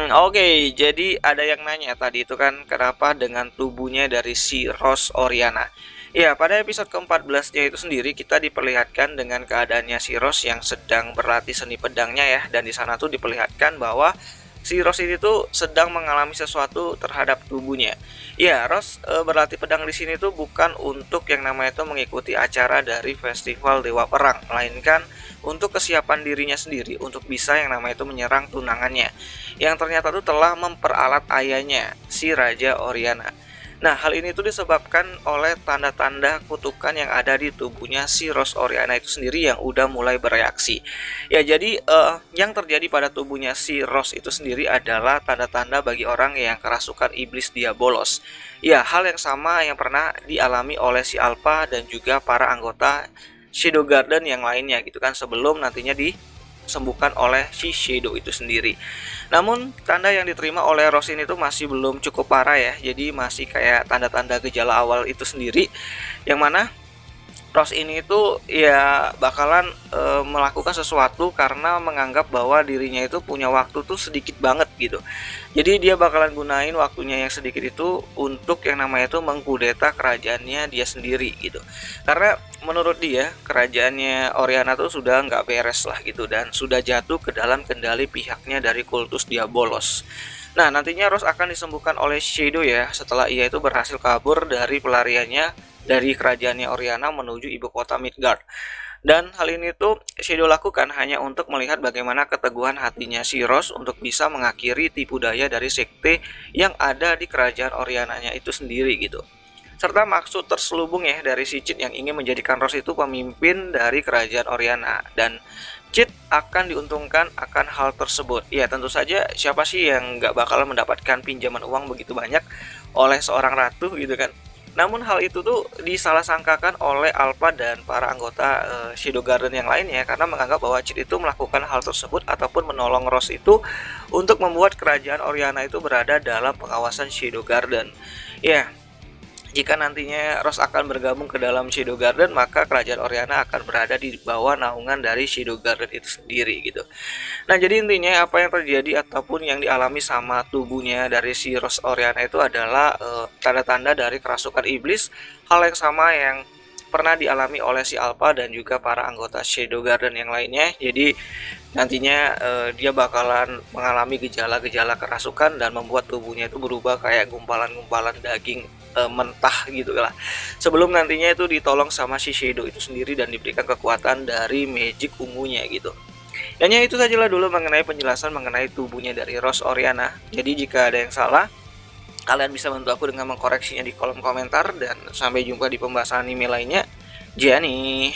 Oke, jadi ada yang nanya tadi itu kan kenapa dengan tubuhnya dari si Rose Oriana. Ya, pada episode ke-14-nya itu sendiri kita diperlihatkan dengan keadaannya si Rose yang sedang berlatih seni pedangnya ya, dan di sana tuh diperlihatkan bahwa si Rose ini tuh sedang mengalami sesuatu terhadap tubuhnya. Ya, Rose berlatih pedang di sini tuh bukan untuk yang namanya itu mengikuti acara dari festival Dewa Perang, melainkan untuk kesiapan dirinya sendiri untuk bisa yang namanya itu menyerang tunangannya yang ternyata tuh telah memperalat ayahnya, si Raja Oriana. Nah, hal ini tuh disebabkan oleh tanda-tanda kutukan yang ada di tubuhnya si Rose Oriana itu sendiri yang udah mulai bereaksi. Ya, jadi yang terjadi pada tubuhnya si Rose itu sendiri adalah tanda-tanda bagi orang yang kerasukan iblis diabolos. Ya, hal yang sama yang pernah dialami oleh si Alpha dan juga para anggota Shadow Garden yang lainnya gitu kan sebelum nantinya disembuhkan oleh si Shadow itu sendiri. Namun tanda yang diterima oleh Rose ini tuh masih belum cukup parah ya. Jadi masih kayak tanda-tanda gejala awal itu sendiri yang mana Rose ini itu ya bakalan melakukan sesuatu karena menganggap bahwa dirinya itu punya waktu tuh sedikit banget gitu. Jadi dia bakalan gunain waktunya yang sedikit itu untuk yang namanya itu mengkudeta kerajaannya dia sendiri gitu. Karena menurut dia kerajaannya Oriana tuh sudah nggak beres lah gitu dan sudah jatuh ke dalam kendali pihaknya dari kultus Diabolos. Nah, nantinya Rose akan disembuhkan oleh Shadow ya setelah ia itu berhasil kabur dari pelariannya dari kerajaannya Oriana menuju ibu kota Midgard. Dan hal ini tuh Shadow lakukan hanya untuk melihat bagaimana keteguhan hatinya si Rose untuk bisa mengakhiri tipu daya dari sekte yang ada di kerajaan Oriananya itu sendiri gitu. Serta maksud terselubung ya dari si Cid yang ingin menjadikan Rose itu pemimpin dari kerajaan Oriana. Dan Cid akan diuntungkan akan hal tersebut. Ya tentu saja siapa sih yang nggak bakal mendapatkan pinjaman uang begitu banyak oleh seorang ratu gitu kan. Namun hal itu tuh disalah-sangkakan oleh Alpha dan para anggota Shadow Garden yang lainnya karena menganggap bahwa Cid itu melakukan hal tersebut ataupun menolong Rose itu untuk membuat kerajaan Oriana itu berada dalam pengawasan Shadow Garden. Ya, jika nantinya Rose akan bergabung ke dalam Shadow Garden, maka kerajaan Oriana akan berada di bawah naungan dari Shadow Garden itu sendiri gitu. Nah, jadi intinya apa yang terjadi ataupun yang dialami sama tubuhnya dari si Rose Oriana itu adalah tanda-tanda dari kerasukan iblis, hal yang sama yang pernah dialami oleh si Alpha dan juga para anggota Shadow Garden yang lainnya. Jadi nantinya dia bakalan mengalami gejala-gejala kerasukan dan membuat tubuhnya itu berubah kayak gumpalan-gumpalan daging mentah gitu lah. Sebelum nantinya itu ditolong sama si Shadow itu sendiri dan diberikan kekuatan dari magic ungunya gitu. Dan ya itu sajalah dulu mengenai penjelasan mengenai tubuhnya dari Rose Oriana. Jadi jika ada yang salah, kalian bisa bantu aku dengan mengkoreksinya di kolom komentar dan sampai jumpa di pembahasan anime lainnya. Gianni.